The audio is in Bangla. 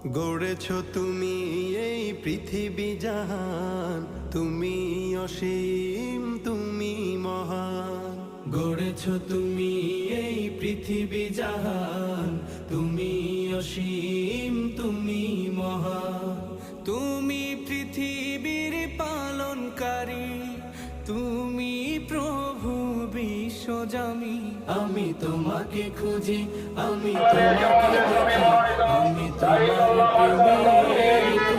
গড়েছ তুমি এই পৃথিবী জাহান, তুমি অসীম তুমি মহান। গড়েছ তুমি এই পৃথিবী জাহান, তুমি অসীম তুমি মহান। তুমি পৃথিবীর পালনকারী, তুমি প্রভু বিশ্বজামি। আমি তোমাকে খুঁজি, আমি তোমাকে দেখি, আমি তোমার প্রেমে কবিতা লিখি।